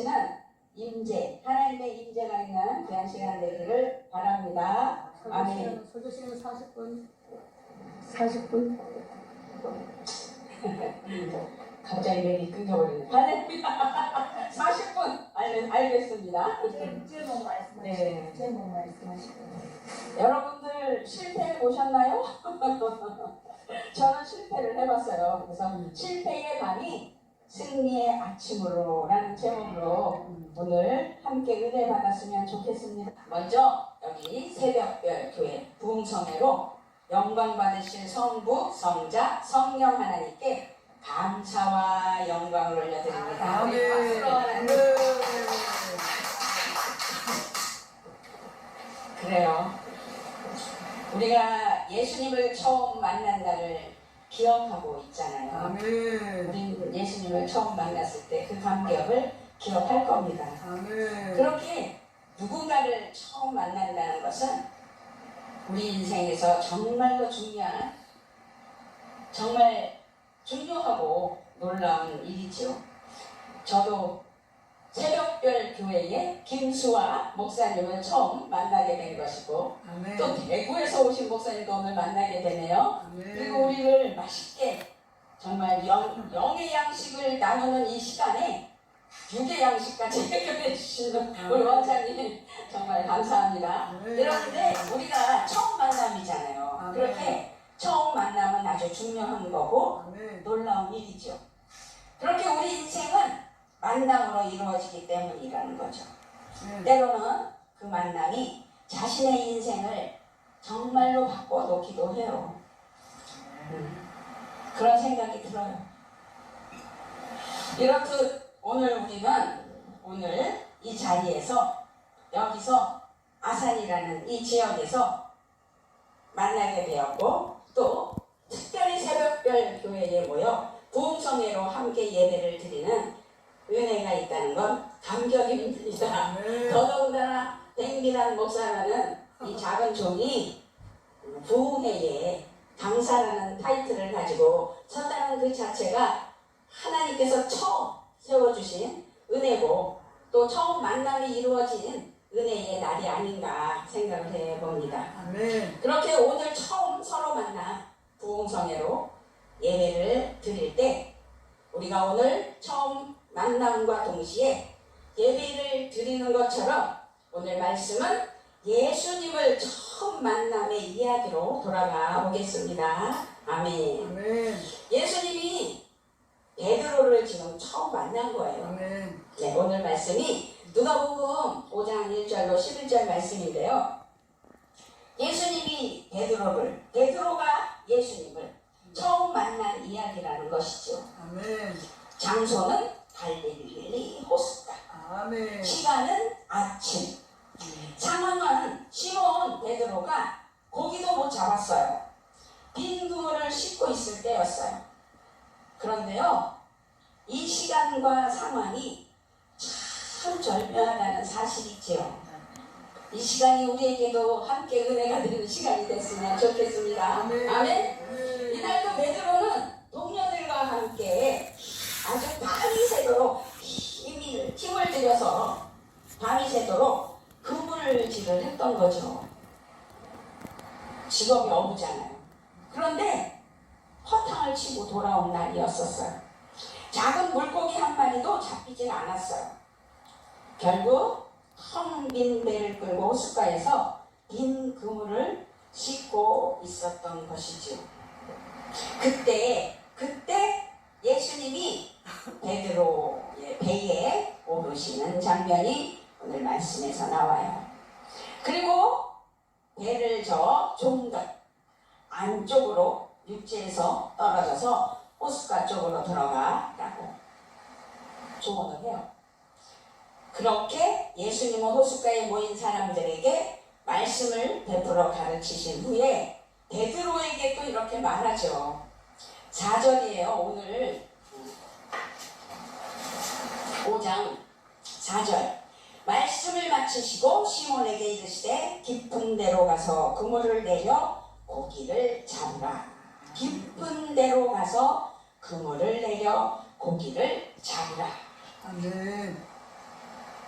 오시는 임재, 하나님의 임재가 있는 귀한 시간 되기를 바랍니다. 아멘. 설교 시간 40분. 40분. 갑자기 맥이 끊겨버리네. 할렐루야. 40분. 알겠습니다. 제목 말씀하시고. 네. 제목 말씀하시고. 여러분들 실패해 보셨나요? 저는 실패를 해봤어요. 그래서 실패의 밤이 승리의 아침으로 라는 제목으로 오늘 함께 은혜 받았으면 좋겠습니다. 먼저 여기 새벽별 교회 부흥성회로 영광 받으실 성부, 성자, 성령 하나님께 감사와 영광을 올려드립니다. 우리 박수로 하나님. 그래요. 우리가 예수님을 처음 만난 날을 기억하고 있잖아요. 아멘. 우리 예수님을 처음 만났을 때 그 감격을 기억할 겁니다. 아멘. 그렇게 누군가를 처음 만난다는 것은 우리 인생에서 정말로 중요한, 정말 중요하고 놀라운 일이죠. 저도 새벽별 교회에 김수아 목사님을 처음 만나게 된 것이고, 아멘. 또 대구에서 오신 목사님도 오늘 만나게 되네요. 아멘. 그리고 우리를 맛있게 정말 영의 양식을 나누는 이 시간에 육의 양식까지 해결해 주시는 우리 원장님 정말 감사합니다. 그런데 우리가 처음 만남이잖아요. 아멘. 그렇게 처음 만남은 아주 중요한 거고 아멘. 놀라운 일이죠. 그렇게 우리 인생은 만남으로 이루어지기 때문이라는 거죠. 때로는 그 만남이 자신의 인생을 정말로 바꿔놓기도 해요. 그런 생각이 들어요. 이렇듯 오늘 우리는 오늘 이 자리에서 여기서 아산이라는 이 지역에서 만나게 되었고, 또 특별히 새벽별 교회에 모여 부흥성회로 함께 예배를 드리는 은혜가 있다는 건 감격입니다. 더더군다나 백미란 목사라는 이 작은 종이 부흥회에 강사라는 타이틀을 가지고 서다는 그 자체가 하나님께서 처음 세워주신 은혜고, 또 처음 만남이 이루어진 은혜의 날이 아닌가 생각을 해봅니다. 아멘. 그렇게 오늘 처음 서로 만나 부흥성회로 예배를 드릴 때 우리가 오늘 처음 만남과 동시에 예배를 드리는 것처럼 오늘 말씀은 예수님을 처음 만남의 이야기로 돌아가 보겠습니다. 아멘. 아멘. 예수님이 베드로를 지금 처음 만난 거예요. 아멘. 네, 오늘 말씀이 누가복음 5장 1절로 11절 말씀인데요. 예수님이 베드로가 예수님을 처음 만난 이야기라는 것이죠. 아멘. 장소는 갈릴리 호숫가. 아멘. 시간은 아침. 상황은 시몬 베드로가 고기도 못 잡았어요. 빈 그물을 씻고 있을 때였어요. 그런데요, 이 시간과 상황이 참 절묘하다는 사실이지요. 이 시간이 우리에게도 함께 은혜가 되는 시간이 됐으면 좋겠습니다. 아멘. 아멘. 이날도 베드로는 동료들과 함께 아주 밤이 새도록 힘을 들여서 밤이 새도록 그물질을 했던 거죠. 직업이 어부잖아요. 그런데 허탕을 치고 돌아온 날이었었어요. 작은 물고기 한 마리도 잡히질 않았어요. 결국 텅 빈 배를 끌고 호숫가에서 빈 그물을 싣고 있었던 것이죠. 그때 예수님이 베드로의 배에 오르시는 장면이 오늘 말씀에서 나와요. 그리고 배를 저 좀 더 안쪽으로 육지에서 떨어져서 호숫가 쪽으로 들어가라고 조언을 해요. 그렇게 예수님은 호숫가에 모인 사람들에게 말씀을 베풀어 가르치신 후에 베드로에게 또 이렇게 말하죠. 4절이에요. 오늘 5장 4절. 말씀을 마치시고 시몬에게 이르시되 깊은 데로 가서 그물을 내려 고기를 잡으라. 깊은 데로 가서 그물을 내려 고기를 잡으라. 아멘.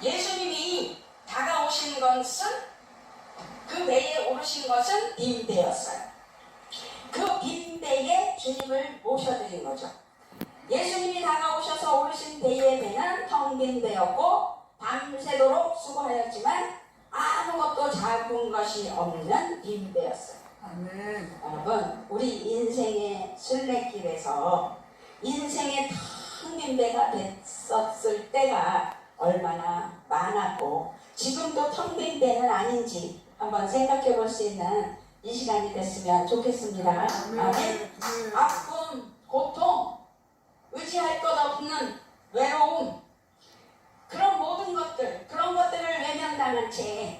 예수님이 다가오신 것은 그 배에 오르신 것은 빈배였어요. 그 빈배에 주님을 모셔드린 거죠. 예수님이 다가오셔서 오르신 배의 배는 텅 빈 배였고 밤새도록 수고하였지만 아무것도 잡은 것이 없는 빈 배였어요. 아멘. 여러분, 우리 인생의 순례길에서 인생의 텅 빈 배가 됐었을 때가 얼마나 많았고 지금도 텅 빈 배는 아닌지 한번 생각해 볼 수 있는 이 시간이 됐으면 좋겠습니다. 아멘. 아픔, 고통, 의지할 것 없는 외로움, 그런 모든 것들, 그런 것들을 외면당한 채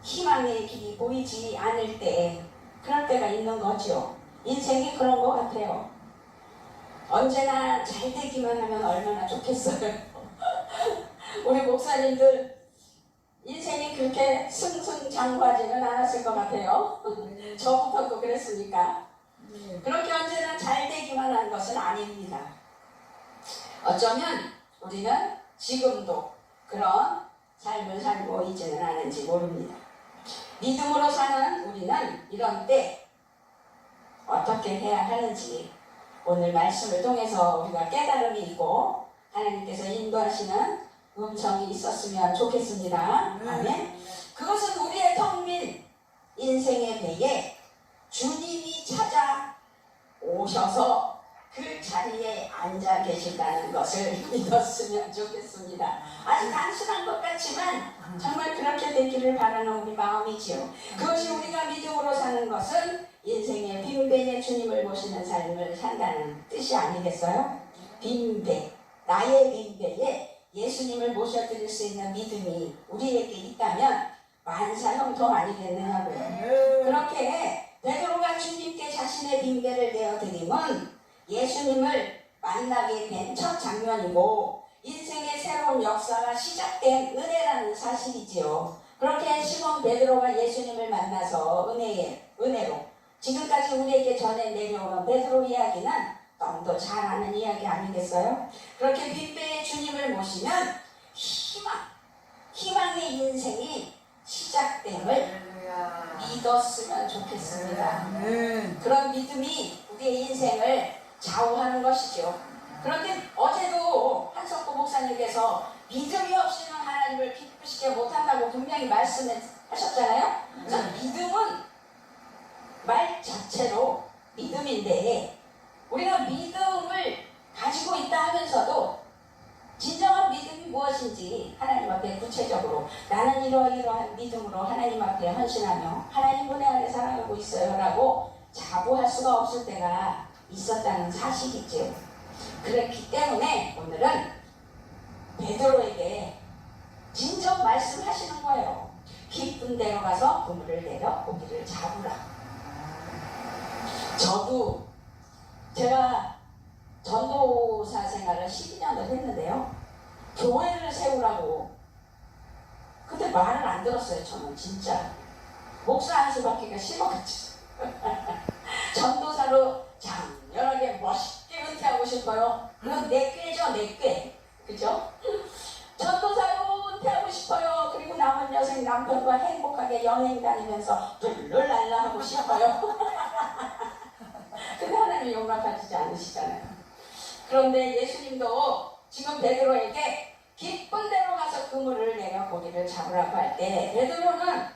희망의 길이 보이지 않을 때 그럴 때가 있는 거죠. 인생이 그런 것 같아요. 언제나 잘 되기만 하면 얼마나 좋겠어요. 우리 목사님들 인생이 그렇게 승승장구하지는 않았을 것 같아요. 저부터도 그랬으니까. 그렇게 언제나 잘 되기만 한 것은 아닙니다. 어쩌면 우리는 지금도 그런 삶을 살고 있지는 않은지 모릅니다. 믿음으로 사는 우리는 이런 때 어떻게 해야 하는지 오늘 말씀을 통해서 우리가 깨달음이 있고 하나님께서 인도하시는 음성이 있었으면 좋겠습니다. 아멘. 그것은 우리의 텅 빈 인생의 배에 주님이 찾아오셔서 그 자리에 앉아 계신다는 것을 믿었으면 좋겠습니다. 아주 단순한 것 같지만 정말 그렇게 되기를 바라는 우리 마음이지요. 그것이 우리가 믿음으로 사는 것은 인생의 빈배에 주님을 모시는 삶을 산다는 뜻이 아니겠어요? 빈배, 나의 빈배에 예수님을 모셔드릴 수 있는 믿음이 우리에게 있다면 만사형통 아니겠느냐고요. 그렇게 베드로가 주님께 자신의 빈배를 내어드림은 예수님을 만나게 된 첫 장면이고 인생의 새로운 역사가 시작된 은혜라는 사실이지요. 그렇게 시몬 베드로가 예수님을 만나서 은혜로 지금까지 우리에게 전해 내려오는 베드로 이야기는 너무도 잘 아는 이야기 아니겠어요? 그렇게 빈배의 주님을 모시면 희망의 인생이 시작됨을 믿었으면 좋겠습니다. 그런 믿음이 우리의 인생을 좌우하는 것이죠. 그런데 어제도 한석구 목사님께서 믿음이 없이는 하나님을 기쁘시게 못한다고 분명히 말씀하셨잖아요. 그래서 믿음은 말 자체로 믿음인데 우리가 믿음을 가지고 있다 하면서도 진정한 믿음이 무엇인지 하나님 앞에 구체적으로 나는 이러이러한 믿음으로 하나님 앞에 헌신하며 하나님 은혜 아래 살아가고 있어요 라고 자부할 수가 없을 때가 있었다는 사실이죠. 그렇기 때문에 오늘은 베드로에게 진정 말씀하시는 거예요. 깊은 데로 가서 그물을 내려 고기를 잡으라. 저도 제가 전도사 생활을 12년을 했는데요. 교회를 세우라고 근데 말을 안 들었어요. 저는 진짜 목사 한 수밖에 싫어가지고 전도사로 장렬하게 멋있게 은퇴하고 싶어요. 그럼 내 꾀죠, 내 꾀. 그죠? 전도사로 은퇴하고 싶어요. 그리고 남은 여생 남편과 행복하게 여행 다니면서 룰루랄라 하고 싶어요. 근데 하나님이 용납하시지 않으시잖아요. 그런데 예수님도 지금 베드로에게 깊은 데로 가서 그물을 내려 고기를 잡으라고 할 때 베드로는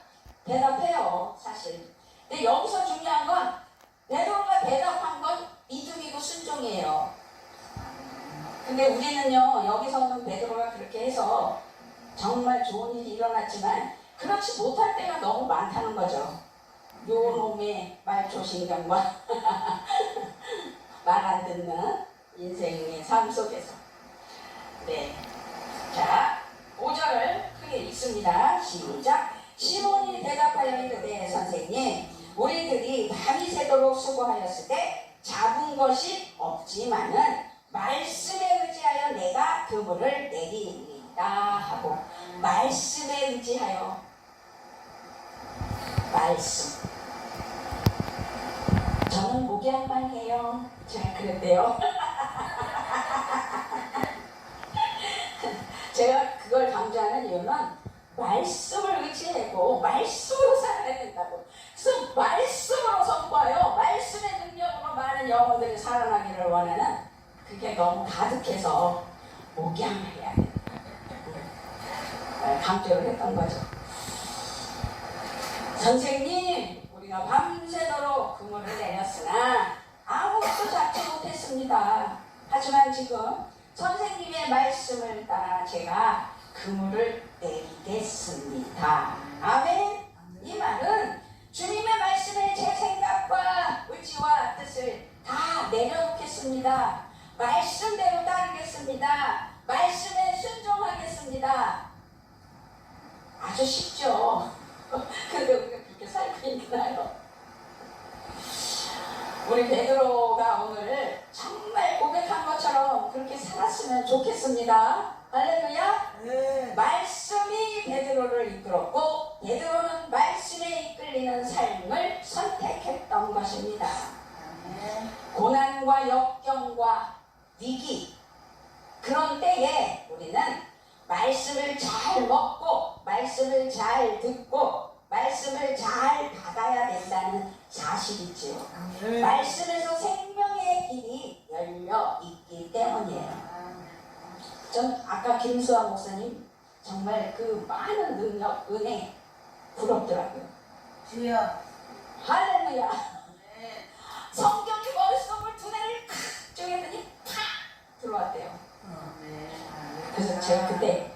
대답해요. 사실. 근데 여기서 중요한 건 베드로가 대답한 건 믿음이고 순종이에요. 근데 우리는요, 여기서는 베드로가 그렇게 해서 정말 좋은 일이 일어났지만 그렇지 못할 때가 너무 많다는 거죠. 요 놈의 말초신경과 말 안 듣는 인생의 삶 속에서. 네. 자, 5절을 크게 읽습니다. 시작. 시몬이 대답하여 이르되 선생님, 우리들이 밤이 새도록 수고하였을 때 잡은 것이 없지만은 말씀에 의지하여 내가 그물을 내리리이다 하고, 말씀에 의지하여, 말씀. 저는 목양만 해요. 제가 그랬대요. 제가 그걸 강조하는 의지하는 이유는 말씀을 의지하고 말씀으로 살아야 된다고. 그래서 말씀으로 선포하여 말씀의 능력으로 많은 영혼들이 살아나기를 원하는, 그게 너무 가득해서 목양을 해야 된다. 강조를 했던 거죠. 선생님, 우리가 밤새도록 그물을 내렸으나 아무것도 잡지 못했습니다. 하지만 지금 선생님의 말씀을 따라 제가 그물을 내리겠습니다. 아멘. 이 말은 주님의 말씀에 제 생각과 의지와 뜻을 다 내려놓겠습니다. 말씀대로 따르겠습니다. 말씀에 순종하겠습니다. 아주 쉽죠. 근데 우리가 그렇게 살고 있나요? 우리 베드로가 오늘 정말 고백한 것처럼 그렇게 살았으면 좋겠습니다. 할렐루야. 네. 말씀이 베드로를 이끌었고 베드로는 말씀에 이끌리는 삶을 선택했던 것입니다. 고난과 역경과 위기, 그런 때에 우리는 말씀을 잘 먹고 말씀을 잘 듣고 말씀을 잘 받아야 된다는 사실이지요. 말씀에서 생명의 길이 열려 있기 때문이에요. 전 아까 김수아 목사님 정말 그 많은 능력, 은혜 부럽더라고요. 주여. 할렐루야. 네. 성경이 머릿속을 두뇌를 탁 쪼개더니 탁 들어왔대요. 네. 그래서 제가 그때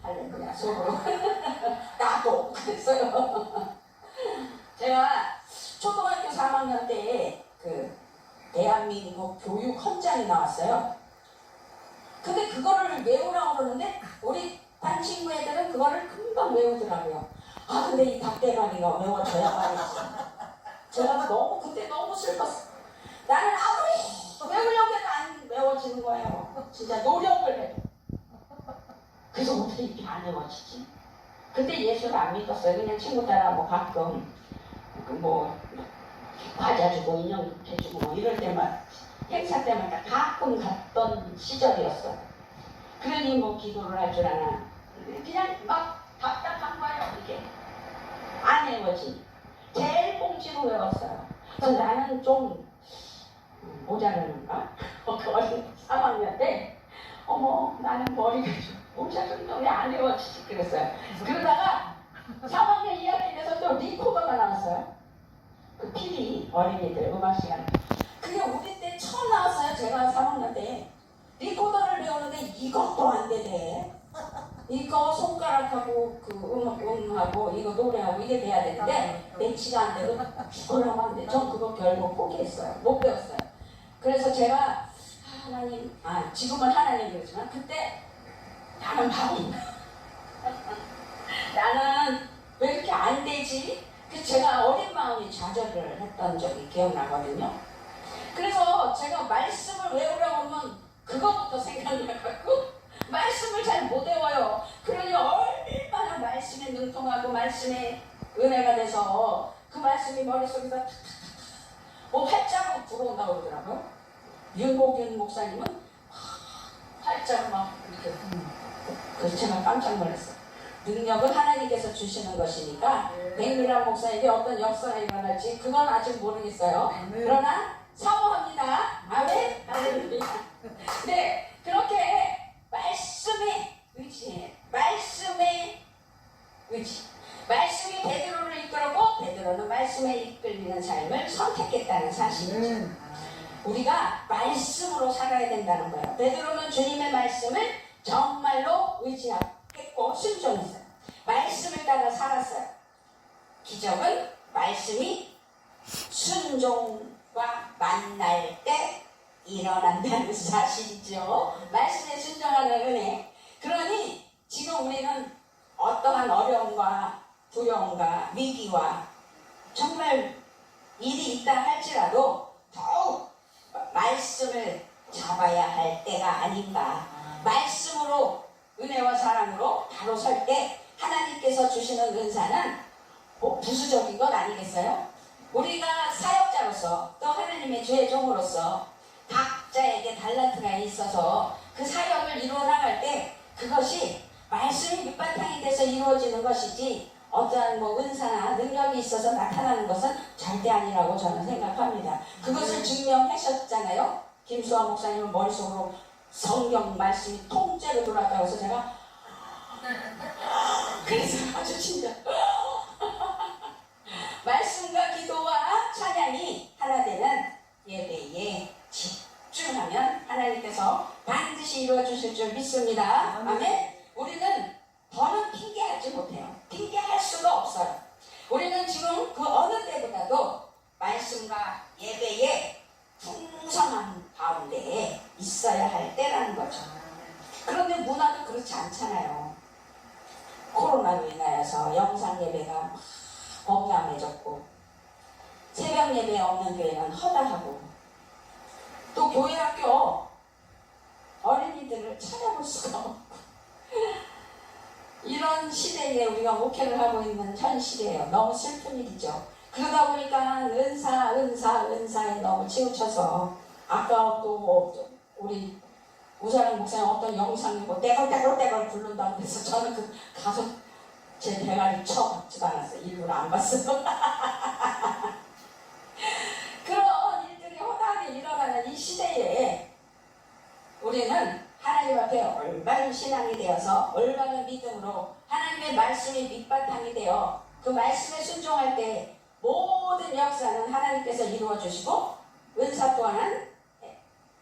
할렐루야 속으로 나도 그랬어요. 제가 초등학교 3학년 때에 그 대한민국 교육 헌장이 나왔어요. 근데 그거를 외우라고 그러는데 우리 반 친구 애들은 그거를 금방 외우더라고요. 아 근데 이 닭대가리가 외워져야만이지. 제가 그때 너무 슬펐어. 나는 아무리 외우려고 해도 안 외워지는 거예요. 진짜 노력을 해도. 그래서 어떻게 이렇게 안 외워지지? 그때 예수를 안 믿었어요. 그냥 친구 따라 뭐 가끔 뭐 과자 주고 인형 해주고 뭐 이럴 때만 행사 때마다 가끔 갔던 시절이었어요. 그러니 뭐 기도를 할 줄 아나 그냥 막 답답한 거예요. 이게 안 외워지. 제일 꽁지로 외웠어요. 그래서 나는 좀 모자라는가? 어린 3학년 때 어머 나는 머리가 좀 모자른데 왜 안 외워지지 그랬어요. 그러다가 3학년 2학년 돼서 또 리코더가 나왔어요. 그 PD 어린이들 음악 시간. 그게 우리 때 처음 나왔어요. 제가 3학년 때 리코더를 배우는데 이것도 안 되대. 이거 손가락하고 그 음하고 이거 노래하고 이게 돼야 되는데 매치가 안 되고 죽으라고 하는데 전 그거 결국 포기했어요. 못 배웠어요. 그래서 제가 하나님, 지금은 하나님이었지만 그때 나는 바보인가? 나는 왜 이렇게 안 되지? 그래서 제가 어린 마음에 좌절을 했던 적이 기억나거든요. 그래서 제가 말씀을 외우라고 하면 그거부터 생각나갖고 말씀을 잘 못 외워요. 그러니 얼마나 말씀에 능통하고 말씀에 은혜가 돼서 그 말씀이 머릿속에서 뭐 활자로 들어온다고 그러더라고요. 윤복윤 목사님은 활자로 막 이렇게 그래서 제가 깜짝 놀랐어요. 능력은 하나님께서 주시는 것이니까 백미란 목사에게 어떤 역사가 일어날지 그건 아직 모르겠어요. 그러나 사모합니다. 아멘. 할렐루야. 네, 그렇게 말씀에 의지해. 말씀에 의지. 말씀이 베드로를 이끌었고 베드로는 말씀에 이끌리는 삶을 선택했다는 사실이죠. 우리가 말씀으로 살아야 된다는 거예요. 베드로는 주님의 말씀을 정말로 의지했고 순종했어요. 말씀을 따라 살았어요. 기적은 말씀이 순종과 만날 때 일어난다는 사실이죠. 말씀에 순종하는 은혜. 그러니 지금 우리는 어떠한 어려움과 두려움과 위기와 정말 일이 있다 할지라도 더욱 말씀을 잡아야 할 때가 아닌가. 말씀으로 은혜와 사랑으로 바로 설 때 하나님께서 주시는 은사는 부수적인 것 아니겠어요? 우리가 사역자로서 또 하나님의 주의 종으로서 각자에게 달란트가 있어서 그 사역을 이루어 나갈 때 그것이 말씀이 밑바탕이 돼서 이루어지는 것이지 어떠한 은사나 능력이 있어서 나타나는 것은 절대 아니라고 저는 생각합니다. 그것을 증명하셨잖아요. 김수아 목사님은 머릿속으로 성경 말씀이 통째로 돌았다고 해서 제가 그래서 아주 진짜 말씀과 기도와 찬양이 하나 되는 예배에 집중하면 하나님께서 반드시 이루어 주실 줄 믿습니다. 아멘. 우리는 더는 핑계하지 못해요. 핑계할 수가 없어요. 우리는 지금 그 어느 때보다도 말씀과 예배에 풍성한 가운데에 있어야 할 때라는 거죠. 그런데 문화는 그렇지 않잖아요. 코로나로 인하여서 영상 예배가 막 범람해졌고 새벽 예배 없는 교회는 허다하고 또 교회 학교 어린이들을 찾아볼 수가 없고 이런 시대에 우리가 목회를 하고 있는 현 시대예요. 너무 슬픈 일이죠. 그러다 보니까 은사에 너무 치우쳐서 아까 또 우리 우사랑 목사님 어떤 영상이 떼걸떼걸 굴른다고 해서 저는 가서 제 대가리 쳐박지도 않았어요. 일부러 안 봤어요. 그런 일들이 허다하게 일어나는 이 시대에 우리는 하나님 앞에 올바른 신앙이 되어서 올바른 믿음으로 하나님의 말씀이 밑바탕이 되어 그 말씀에 순종할 때 모든 역사는 하나님께서 이루어 주시고 은사 또한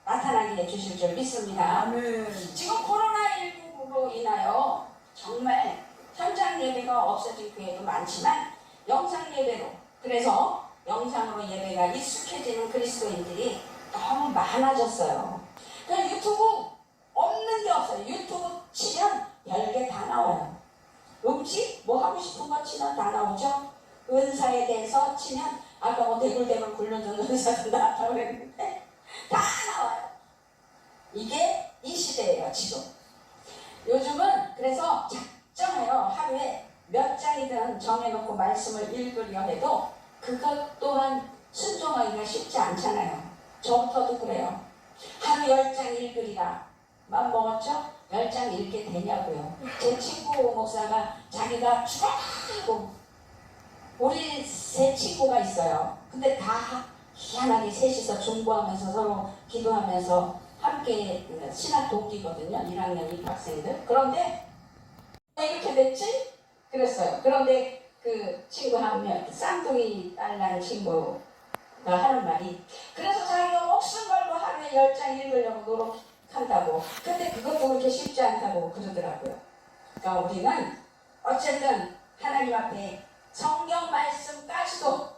나타나게 해주실 줄 믿습니다. 아멘. 지금 코로나19로 인하여 정말 현장 예배가 없어진 교회도 많지만 영상 예배로 그래서 영상으로 예배가 익숙해지는 그리스도인들이 너무 많아졌어요. 그러니까 유튜브 없는 게 없어요. 유튜브 치면 별게 다 나와요. 음식 뭐 하고 싶은 거 치면 다 나오죠. 은사에 대해서 치면 아까 대굴대굴 굴려준 은사도 나왔다고 그랬는데 다 나와요. 이게 이 시대예요. 지금 요즘은 그래서 작정하여 하루에 몇 장이든 정해놓고 말씀을 읽으려 해도 그것 또한 순종하기가 쉽지 않잖아요. 저부터도 그래요. 하루 10장 읽으리라 맘먹었죠? 10장 읽게 되냐고요. 제 친구 목사가 자기가 죽어가고 우리 세 친구가 있어요. 근데 다 희한하게 셋이서 중보하면서 서로 기도하면서 함께 신학 동기거든요. 1학년 입학생들. 그런데 왜 이렇게 됐지? 그랬어요. 그런데 그 친구 한 명, 쌍둥이 딸난 친구가 하는 말이 그래서 자기가 목숨 걸고 하루에 10장 읽으려고 노력한다고. 근데 그것도 그렇게 쉽지 않다고 그러더라고요. 그러니까 우리는 어쨌든 하나님 앞에 성경 말씀까지도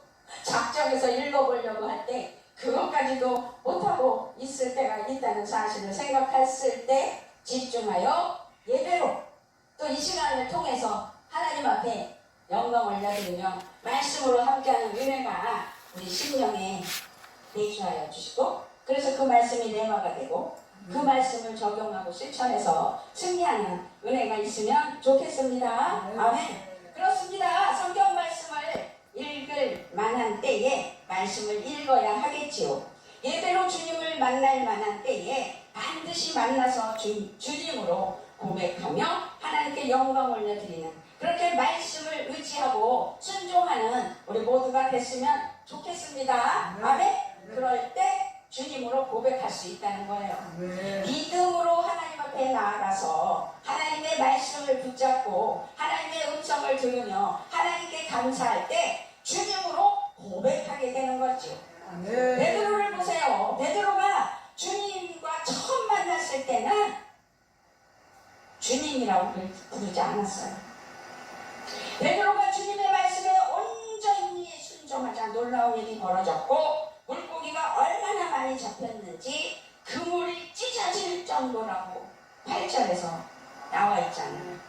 작정해서 읽어보려고 할 때 그것까지도 못하고 있을 때가 있다는 사실을 생각했을 때 집중하여 예배로 또 이 시간을 통해서 하나님 앞에 영광 올려드리며 말씀으로 함께하는 은혜가 우리 심령에 내주하여 주시고 그래서 그 말씀이 내화가 되고 그 말씀을 적용하고 실천해서 승리하는 은혜가 있으면 좋겠습니다. 아멘. 그렇습니다. 성경 말씀을 읽을 만한 때에 말씀을 읽어야 하겠지요. 예배로 주님을 만날 만한 때에 반드시 만나서 주님으로 고백하며 하나님께 영광 올려드리는 그렇게 말씀을 의지하고 순종하는 우리 모두가 됐으면 좋겠습니다. 아멘. 그럴 때 주님으로 고백할 수 있다는 거예요. 믿음으로 하나님 앞에 나아가서 하나님의 말씀을 붙잡고 하나님의 음성을 들으며 하나님께 감사할 때 주님으로 고백하게 되는 거죠. 베드로를 보세요. 베드로가 주님과 처음 만났을 때는 주님이라고 부르지 않았어요. 베드로가 주님의 말씀에 온전히 순종하자 놀라운 일이 벌어졌고 물고기가 얼마나 많이 잡혔는지 그물이 찢어질 정도라고 8절에서 나와 있잖아요.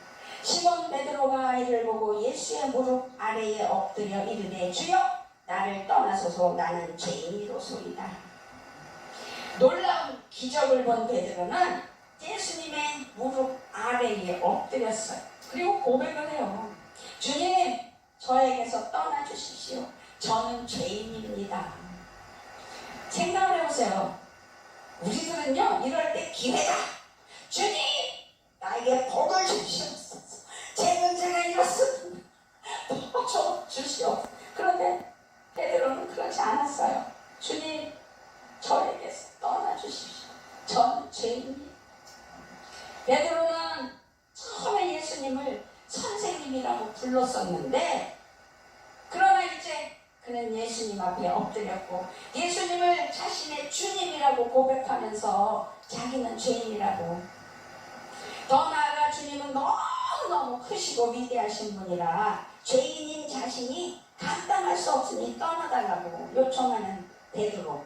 시몬 베드로가 이를 보고 예수의 무릎 아래에 엎드려 이르되 주여 나를 떠나소서 나는 죄인이로소이다. 놀라운 기적을 본 베드로는 예수님의 무릎 아래에 엎드렸어요. 그리고 고백을 해요. 주님 저에게서 떠나주십시오. 저는 죄인입니다. 생각을 해보세요. 우리들은요 이럴 때 기회다. 주님 나 나에게 복을 주시옵소서. 제 문제가 이렇습니다. 좀 주시옵소서. 그런데 베드로는 그렇지 않았어요. 주님, 저에게서 떠나주십시오. 저는 죄인이에요. 베드로는 처음에 예수님을 선생님이라고 불렀었는데, 그러나 이제 그는 예수님 앞에 엎드렸고 예수님을 자신의 주님이라고 고백하면서 자기는 죄인이라고, 더 나아가 주님은 너무너무 크시고 위대하신 분이라 죄인인 자신이 감당할 수 없으니 떠나달라고 요청하는 베드로.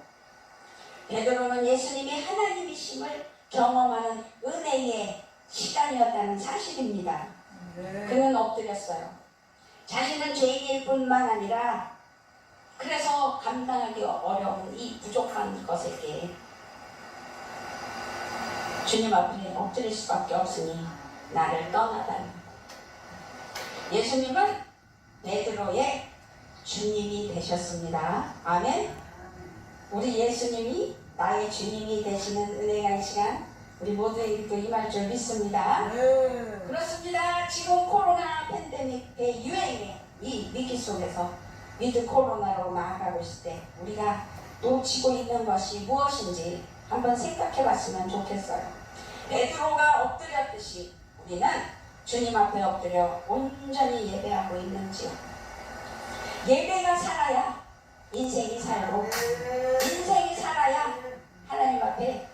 베드로는 예수님이 하나님이심을 경험하는 은혜의 시간이었다는 사실입니다. 그는 엎드렸어요. 자신은 죄인일 뿐만 아니라 그래서 감당하기 어려운 이 부족한 것에게 주님 앞에 엎드릴 수밖에 없으니 나를 떠나달라. 예수님은 베드로의 주님이 되셨습니다. 아멘. 우리 예수님이 나의 주님이 되시는 은혜의 시간 우리 모두에게도 임할 줄 믿습니다. 그렇습니다. 지금 코로나 팬데믹의 유행의 이 위기 속에서 위드 코로나로 나아가고 있을 때 우리가 놓치고 있는 것이 무엇인지 한번 생각해 봤으면 좋겠어요. 베드로가 엎드렸듯이 우리는 주님 앞에 엎드려 온전히 예배하고 있는지요. 예배가 살아야 인생이 살고 인생이 살아야 하나님 앞에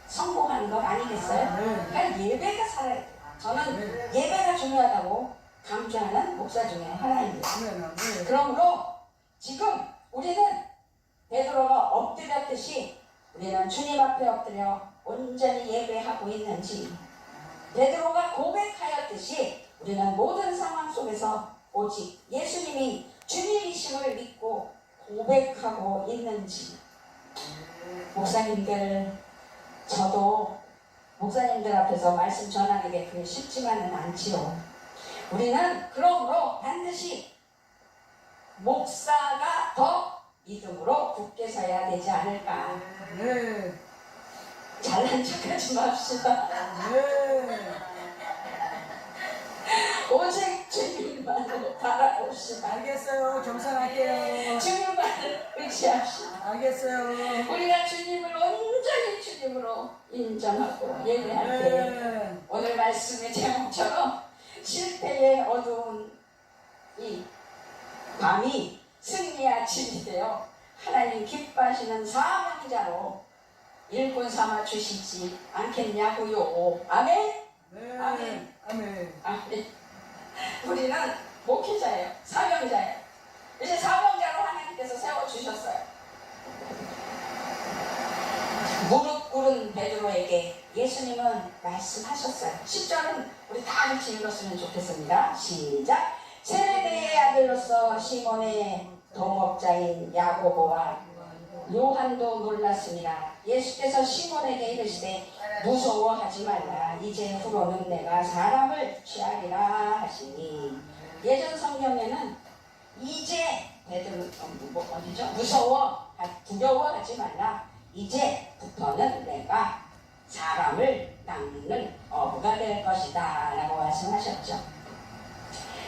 성공하는 것 아니겠어요? 그러니까 예배가 살아야 돼요. 저는 예배가 중요하다고 강조하는 목사 중에 하나입니다. 그러므로 지금 우리는 베드로가 엎드렸듯이 우리는 주님 앞에 엎드려 온전히 예배하고 있는지, 베드로가 고백하였듯이 우리는 모든 상황 속에서 오직 예수님이 주님이심을 믿고 고백하고 있는지. 목사님들, 저도 목사님들 앞에서 말씀 전하는 게 그게 쉽지만은 않지요. 우리는 그러므로 반드시 목사가 더 믿음으로 굳게 서야 되지 않을까. 잘난 척하지 맙시다. 오직 주님만을 바라봅시다. 알겠어요. 겸손할게요. 주님만을 의지합시다. 알겠어요. 우리가 주님을 온전히 주님으로 인정하고 예배할 때 오늘 말씀의 제목처럼 실패의 어두운 이 밤이 승리의 아침이 되어 하나님 기뻐하시는 사명자로 일꾼 삼아 주시지 않겠냐고요. 아멘? 네. 아멘. 아멘. 아멘. 우리는 목회자예요. 사명자예요. 이제 사명자로 하나님께서 세워주셨어요. 무릎 꿇은 베드로에게 예수님은 말씀하셨어요. 10절은 우리 다 같이 읽었으면 좋겠습니다. 시작. 세베대의 아들로서 시몬의 동업자인 야고보와 요한도 놀랐습니다. 예수께서 시몬에게 이르시되 무서워하지 말라. 이제 후로는 내가 사람을 취하리라 하시니, 예전 성경에는 이제 베드로 어디죠? 두려워하지 말라. 이제부터는 내가 사람을 낚는 어부가 될 것이다 라고 말씀하셨죠.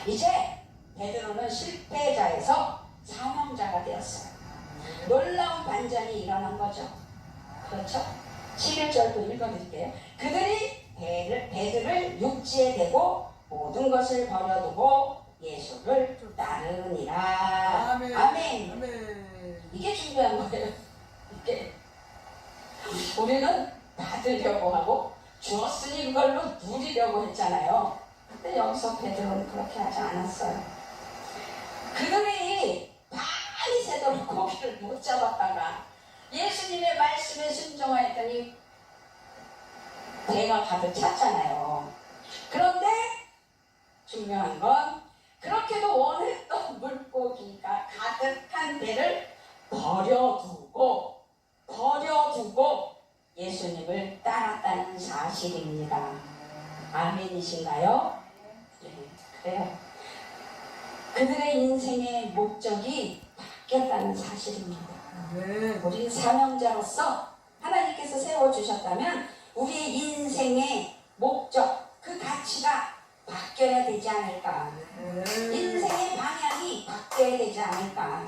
이제 베드로는 실패자에서 사명자가 되었어요. 놀라운 반전이 일어난 거죠. 그렇죠? 11절도 읽어드릴게요. 그들이 배들을 육지에 대고 모든 것을 버려두고 예수를 따르니라. 아멘. 아멘. 아멘. 이게 중요한 거예요. 이게 우리는 받으려고 하고 주었으니 그걸로 누리려고 했잖아요. 근데 여기서 베드로는 그렇게 하지 않았어요. 그들이 많이 새도록 고기를 못 잡았다가 예수님의 말씀에 순종하였더니 배가 가득 찼잖아요. 그런데 중요한 건 그렇게도 원했던 물고기가 가득한 배를 버려두고 예수님을 따랐다는 사실입니다. 아멘이신가요? 네, 그래요. 그들의 인생의 목적이 바뀌었다는 사실입니다. 네. 우리 사명자로서 하나님께서 세워주셨다면 우리의 인생의 목적, 그 가치가 바뀌어야 되지 않을까. 인생의 방향이 바뀌어야 되지 않을까.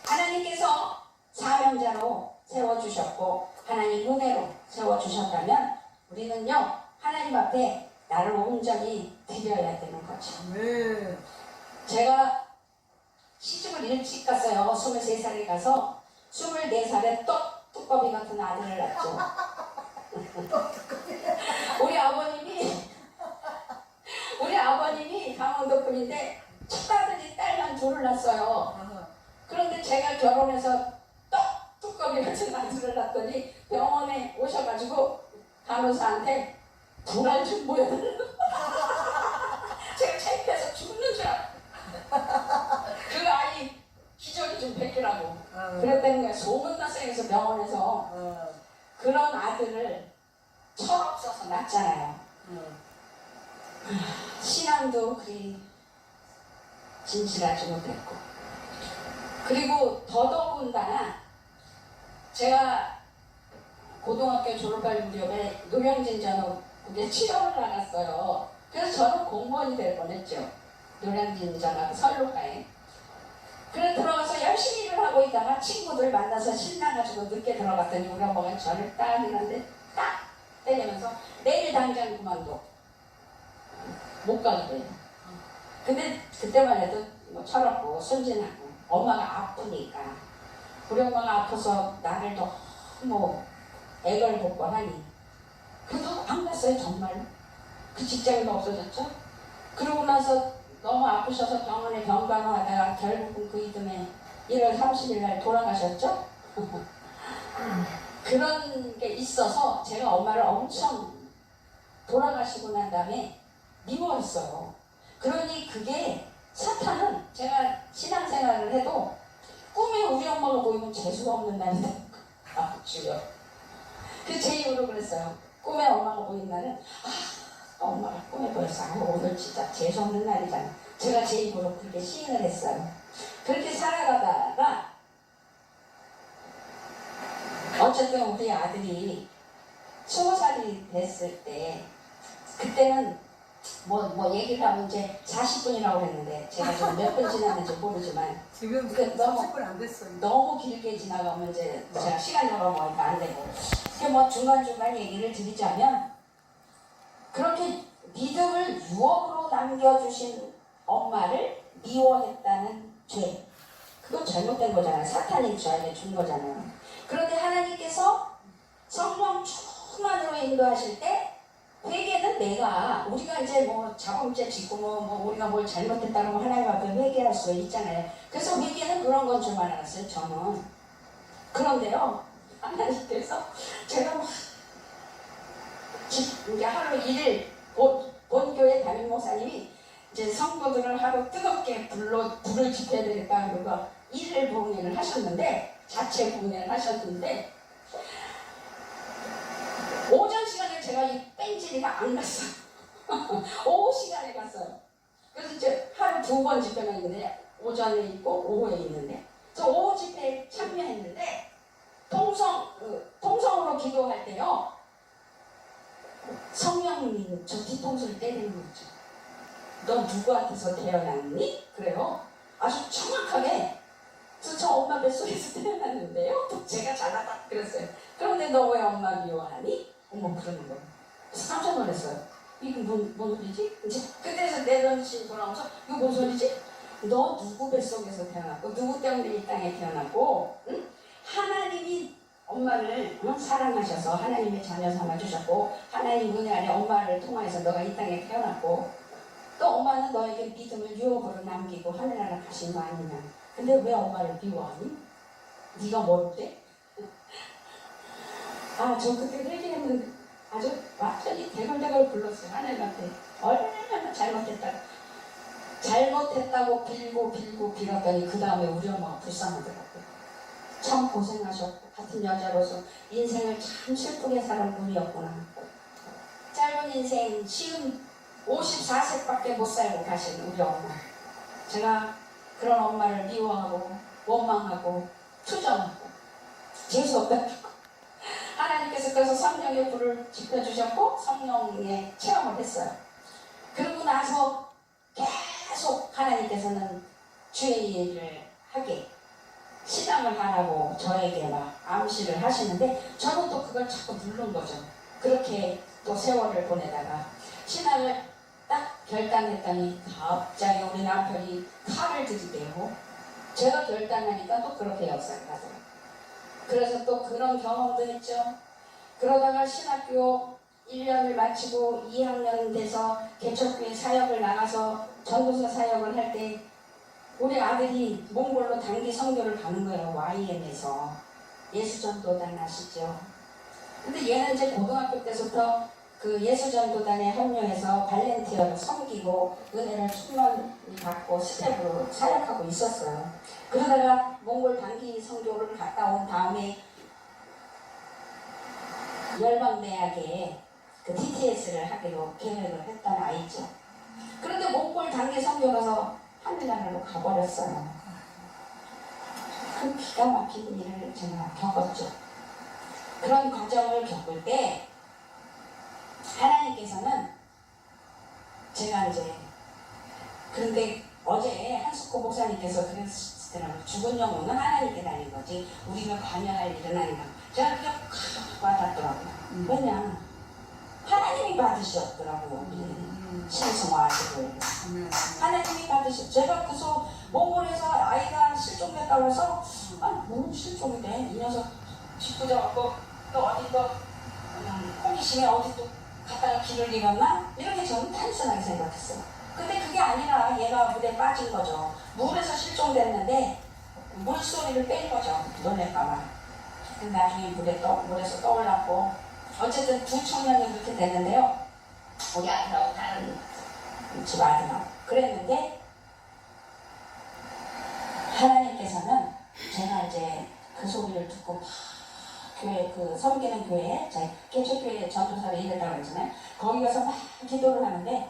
하나님께서 사명자로 세워주셨고 하나님 은혜로 세워주셨다면 우리는요 하나님 앞에 나를 온전히 드려야 되는 거죠. 제가 시집을 일찍 갔어요. 23살에 가서 24살에 떡두꺼비 같은 아들을 낳죠. 우리 아버님이 강원도 분인데 첫 아들이 딸만 둘을 낳았어요. 그런데 제가 결혼해서 떡두꺼비 같은 아들을 낳았더니 병원에 오셔가지고 간호사한테 불알 좀 보여달라고. 제가 창피해서 죽는 줄 알았어요. 그 아이 기저귀 좀 벗기라고 그랬다는 거야. 소문났어요. 그래서 병원에서 그런 아들을 철없어서 낳잖아요. 신앙도 그리 진실하지 못했고, 그리고 더더군다나 제가 고등학교 졸업할 무렵에 노량진 전업국에 취업을 나갔어요. 그래서 저는 공무원이 될 뻔했죠. 노량진 전업 선로가에. 그래 들어가서 열심히 일을 하고 있다가 친구들 만나서 신나가지고 늦게 들어갔더니 우리 엄마가 저를 딱 이런데 딱 때리면서 내일 당장 그만둬. 못 가게 돼요. 근데 그때만 해도 뭐 철없고 순진하고 엄마가 아프니까 우리 엄마가 아파서 나를 너무 애걸 복고 하니 그래도 안 갔어요. 정말로. 그 직장도 없어졌죠. 그러고 나서 너무 아프셔서 병원에 병간호하다가 결국은 그 이듬해 1월 30일 날 돌아가셨죠. 그런 게 있어서 제가 엄마를 엄청 돌아가시고 난 다음에 미워했어요. 그러니 그게 사탄은 제가 신앙생활을 해도 꿈에 우리 엄마가 보이면 재수가 없는 날이다. 아 주여. 그 제 입으로 그랬어요. 꿈에 엄마가 보인 날은 엄마가 꿈에 보였어. 오늘 진짜 재수 없는 날이잖아. 제가 제 입으로 그렇게 시인을 했어요. 그렇게 살아가다가 어쨌든 우리 아들이 20살이 됐을 때 그때는 뭐 얘기를 하면 이제 40분이라고 했는데 제가 지금 몇 분 지났는지 모르지만 지금 너무 30분 안 됐어요. 너무 길게 지나가면 이제 제가 시간이 넘어가니까 안 되고 이렇게 뭐 중간중간 얘기를 드리자면 그렇게 믿음을 유업으로 남겨주신 엄마를 미워했다는 죄, 그건 잘못된 거잖아요. 사탄이 저에게 준 거잖아요. 그런데 하나님께서 성령 충만으로 인도하실 때 회개는 우리가 이제 뭐 자범죄 짓고 뭐 우리가 뭘 잘못했다고 하나님 앞에 회개할 수 있잖아요. 그래서 회개는 그런 건 줄 알았어요. 저는. 그런데요 하나님께서 제가 막 이제 하루 1일 본교회 담임 목사님이 이제 성도들을 하루 뜨겁게 불을 지펴야 되겠다 그러고 1일 봉헌을 하셨는데 자체 봉헌을 하셨는데 오전 시간에 제가 이 뺀질이가 안 갔어요. 오후 시간에 갔어요. 그래서 이제 하루 2번 집회가 있는데 오전에 있고 오후에 있는데 저 오후 집회에 참여했는데 통성으로 기도할 때요 성령님 저 뒤통수를 때리는 거죠. 너 누구한테서 태어났니? 그래요. 아주 정확하게 그래서 저 엄마 뱃속에서 태어났는데요. 제가 잘하다 그랬어요. 그런데 너 왜 엄마 미워하니? 어머 그러는 거예요. 그래서 깜짝 놀랐어요. 이게 뭔 소리지? 이제 그때서 내던신 돌아오면서 이거 뭔 소리지? 너 누구 뱃속에서 태어났고 누구 때문에 이 땅에 태어났고 응? 하나님이 엄마를 사랑하셔서 하나님의 자녀 삼아주셨고 하나님 은혜 안에 엄마를 통하여서 너가 이 땅에 태어났고 또 엄마는 너에게 믿음을 유업으로 남기고 하늘나라 가신 거 아니냐. 근데 왜 엄마를 미워하니? 네가 모르대? 저 그때 회개했는데 아주 완전히 대걸대걸 불렀어요. 하나님한테 얼마나 잘못했다고 빌고 빌었더니 그 다음에 우리 엄마가 불쌍하더라고요. 참 고생하셨고 같은 여자로서 인생을 참 슬프게 살은 분이었구나. 짧은 인생 쉬운 54세밖에 못 살고 가신 우리 엄마. 제가 그런 엄마를 미워하고 원망하고 투정하고 재수없다고 하나님께 하나님께서 그래서 성령의 불을 지펴주셨고 성령의 체험을 했어요. 그러고 나서 계속 하나님께서는 주의 일을 하게 신앙을 하라고 저에게 막 암시를 하시는데 저는 또 그걸 자꾸 누른 거죠. 그렇게 또 세월을 보내다가 신앙을 딱 결단했더니 갑자기 우리 남편이 칼을 들이대고 제가 결단하니까 또 그렇게 역사를 하더라고요. 그래서 또 그런 경험도 했죠. 그러다가 신학교 1년을 마치고 2학년 돼서 개척교회 사역을 나가서 전도서 사역을 할 때 우리 아들이 몽골로 단기 선교를 가는 거예요. YM에서 예수전도단 아시죠? 근데 얘는 이제 고등학교 때부터 그 예수전도단에 합류해서 발렌티아로 섬기고 은혜를 충만히 받고 스텝으로 사역하고 있었어요. 그러다가 몽골 단기 선교를 갔다 온 다음에 열방대학에 그 TTS를 하기로 계획을 했던 아이죠. 그런데 몽골 단기 선교 가서 하늘나라로 가버렸어요. 그 기가 막힌 일을 제가 겪었죠. 그런 과정을 겪을 때 하나님께서는 제가 이제 그런데 어제 한숙고 목사님께서 그랬더라고요. 죽은 영혼은 하나님께 달린 거지 우리가 관여할 일은 아니다. 제가 그게 확 와닿더라고요. 왜냐 하나님이 받으셨더라고요. 신성화 아직을 하나님이 받으셨. 제가 그래서 몽골에서 아이가 실종됐다고 해서 뭐 실종이 돼? 이 녀석 집 부자갖고 또 어디 또 호기심에 어디 또 갔다가 길을 잃었나? 이렇게 저는 단순하게 생각했어요. 근데 그게 아니라 얘가 물에 빠진 거죠. 물에서 실종됐는데 물소리를 뺀 거죠. 놀랄까봐. 나중에 물에서 떠올랐고 어쨌든 두 청년이 그렇게 됐는데요. 우리 아들하고 다른 집 아들하고 그랬는데 하나님께서는 제가 이제 그 소리를 듣고 교회 그 섬기는 교회에 저희 개척교회 전도사를 일했다고 했잖아요. 거기 가서 막 기도를 하는데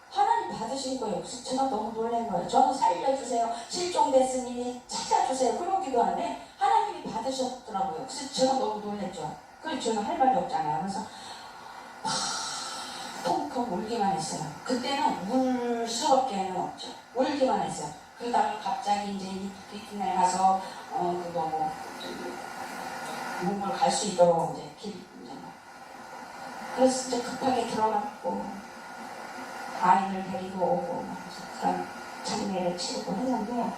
하나님 받으신 거예요. 그래서 제가 너무 놀란 거예요. 저는 살려주세요. 실종됐으니 찾아주세요. 그런 기도하는데 하나님이 받으셨더라고요. 그래서 제가 너무 놀랐죠. 그래서 저는 할 말이 없잖아요. 그래서 펑펑 울기만 했어요. 그때는 울 수밖에는 없죠. 울기만 했어요. 그러다가 갑자기 이제 이튿날 가서 그거 뭐 몽골 갈 수 있도록 이제 이제 그래서 이제 급하게 들어갔고 아이를 데리고 오고 그런 장례를 치르고 했는데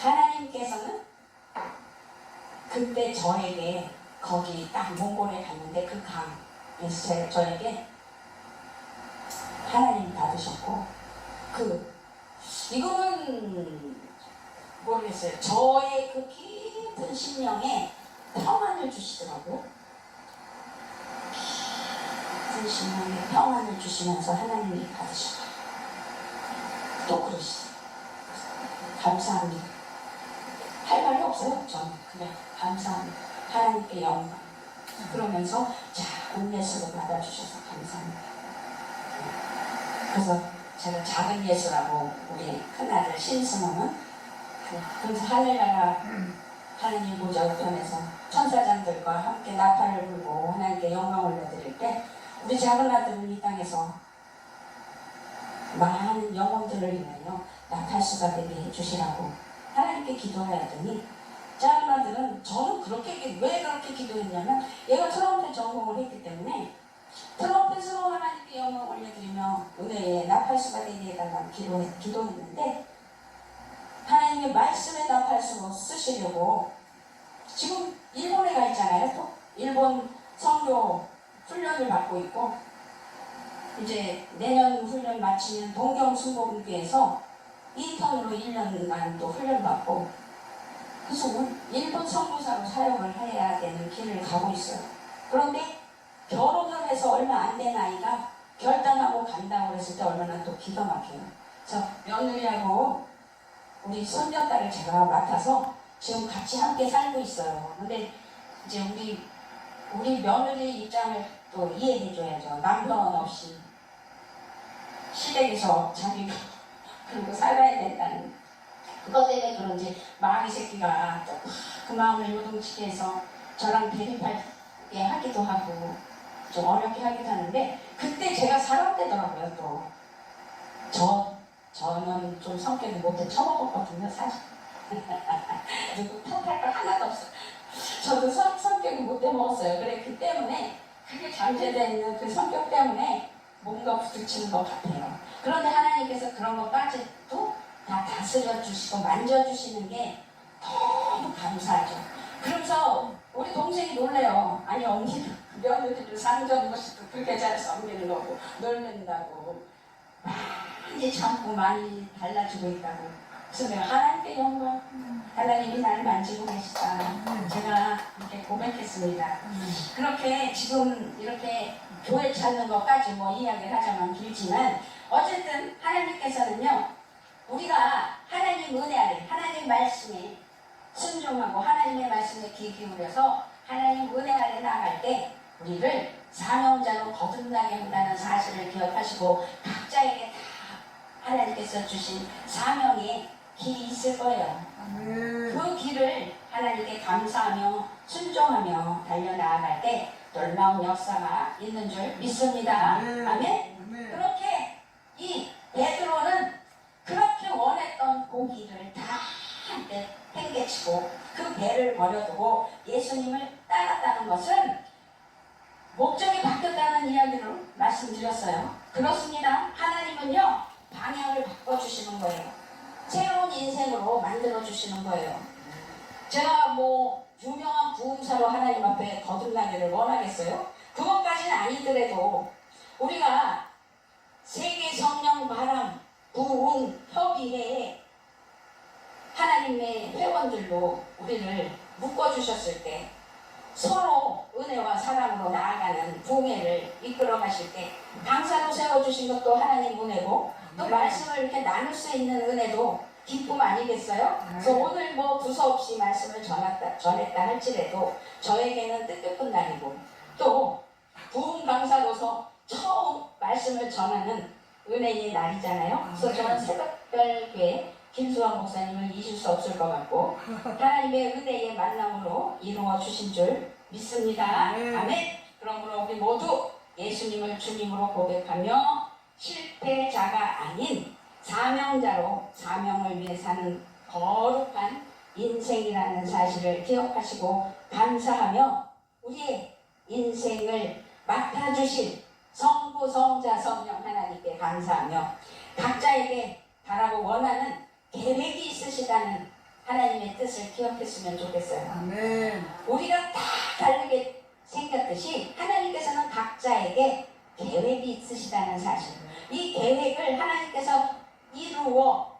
하나님께서는 그때 저에게 거기 딱 몽골에 갔는데 그 강에서 저에게 하나님 받으셨고 이거는 모르겠어요. 저의 그 깊은 심령에 평안을 주시더라고요. 깊은 심령에 평안을 주시면서 하나님이 받으셨고 또 그러시죠. 감사합니다. 할 말이 없어요. 저는 그냥 감사합니다. 하나님께 영광. 그러면서 작은 예수를 받아주셔서 감사합니다. 그래서 제가 작은 예수라고 우리 큰아들 신승호는 그래서 하늘나라 하나님 보좌 우편에서 천사장들과 함께 나팔을 불고 하나님께 영광을 올려드릴 때 우리 작은 아들은 이 땅에서 많은 영혼들을 위하여 나팔수가 되게 해주시라고 하나님께 기도하였더니 작은 아들은 저는 왜 그렇게 기도했냐면 얘가 트럼펫 전공을 했기 때문에 트럼펫으로 하나님께 영광 올려드리며 은혜의 나팔수가 되게 해달라고 기도했는데 하나님의 말씀의 나팔수로 쓰시려고 지금 일본에 가 있잖아요. 또 일본 선교 훈련을 받고 있고 이제 내년 훈련 마치면 동경순복음교회에서 인턴으로 1년간 또 훈련 받고 그래서 일본 선교사로 사역을 해야 되는 길을 가고 있어요. 그런데 결혼을 해서 얼마 안 된 아이가 결단하고 간다고 그랬을 때 얼마나 또 기가 막혀요. 그래서 며느리하고 우리 손녀딸을 제가 맡아서 지금 같이 함께 살고 있어요. 근데 이제 우리 며느리 입장을 또 이해해줘야죠. 남편 없이 시댁에서 자기가 그리고 살아야 된다는 그것 때문에 그런지 마귀 새끼가 그 마음을 요동치게 해서 저랑 대립할 어렵게 하기도 하고 좀 어렵게 하기도 하는데 그때 제가 살아되더라고요. 또 저는 좀 성격이 못해 처먹었거든요, 사실. 누구 탓할 거 하나도 없어요. 저도 성격이 못돼 먹었어요. 그래 그 때문에 그게 잠재되어 있는 그 성격 때문에 뭔가 부딪히는 것 같아요. 그런데 하나님께서 그런 것까지도 다 다스려 주시고 만져 주시는 게 너무 감사하죠. 그러면서 우리 동생이 놀래요. 아니 언니는 며느리를 상전모시도 그렇게 잘 섬기는 거고 놀는다고 많이 참고 많이 달라지고 있다고. 그래서 내가 하나님께 영광, 하나님이 나를 만지고 계시다. 제가 이렇게 고백했습니다. 그렇게 지금 이렇게 교회 찾는 것까지 뭐 이야기를 하자면 길지만 어쨌든 하나님께서는요 우리가 하나님 은혜 아래 하나님 말씀에 순종하고 하나님의 말씀에 귀 기울여서 하나님 은혜 아래 나갈 때 우리를 사명자로 거듭나게 한다는 사실을 기억하시고 각자에게 다 하나님께서 주신 사명의 길이 있을 거예요. 그 길을 하나님께 감사하며 순종하며 달려나아갈 때 놀라운 역사가 있는 줄 믿습니다. 아멘. 그렇게 이 베드로는 그렇게 원했던 고기를 다 한때 팽개치고 그 배를 버려두고 예수님을 따랐다는 것은 목적이 바뀌었다는 이야기를 말씀드렸어요. 그렇습니다. 하나님은요 방향을 바꿔주시는 거예요. 새로운 인생으로 만들어주시는 거예요. 제가 뭐 유명한 부흥사로 하나님 앞에 거듭나기를 원하겠어요? 그것까지는 아니더라도 우리가 세계 성령 바람 부흥 협의회에 하나님의 회원들로 우리를 묶어주셨을 때 서로 은혜와 사랑으로 나아가는 부흥회를 이끌어 가실 때 강사로 세워주신 것도 하나님 은혜고 또 말씀을 이렇게 나눌 수 있는 은혜도 기쁨 아니겠어요? 그래서 오늘 뭐 두서없이 말씀을 전했다 할지라도 저에게는 뜻깊은 날이고 또 부흥 강사로서 처음 말씀을 전하는 은혜의 날이잖아요. 그래서 저는 새벽별교회 김수환 목사님을 잊을 수 없을 것 같고 하나님의 은혜의 만남으로 이루어 주신 줄 믿습니다. 아멘. 그러므로 우리 모두 예수님을 주님으로 고백하며 실패자가 아닌 사명자로 사명을 위해 사는 거룩한 인생이라는 사실을 기억하시고 감사하며 우리의 인생을 맡아주실 성부, 성자, 성령 하나님께 감사하며 각자에게 바라고 원하는 계획이 있으시다는 하나님의 뜻을 기억했으면 좋겠어요. 아멘. 우리가 다 다르게 생겼듯이 하나님께서는 각자에게 계획이 있으시다는 사실. 이 계획을 하나님께서 이루어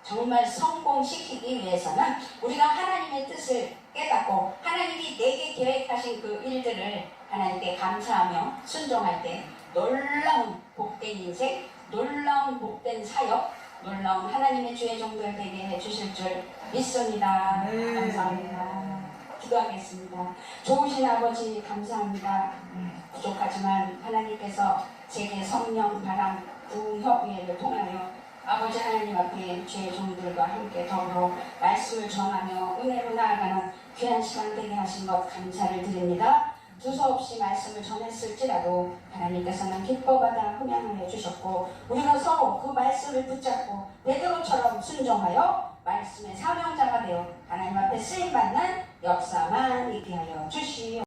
정말 성공시키기 위해서는 우리가 하나님의 뜻을 깨닫고 하나님이 내게 계획하신 그 일들을 하나님께 감사하며 순종할 때 놀라운 복된 인생, 놀라운 복된 사역, 놀라운 하나님의 주의 종들 되게 해주실 줄 믿습니다. 감사합니다. 기도하겠습니다. 좋으신 아버지 감사합니다. 부족하지만 하나님께서 제게 성령 바람 부흥협의회를 통하여 아버지 하나님 앞에 주의 종들과 함께 더불어 말씀을 전하며 은혜로 나아가는 귀한 시간 되게 하신 것 감사를 드립니다. 두서없이 말씀을 전했을지라도 하나님께서는 기뻐받아 흠양을 해주셨고 우리가 서로 그 말씀을 붙잡고 베드로처럼 순종하여 말씀의 사명자가 되어 하나님 앞에 쓰임받는 역사만 있게 하여 주시오.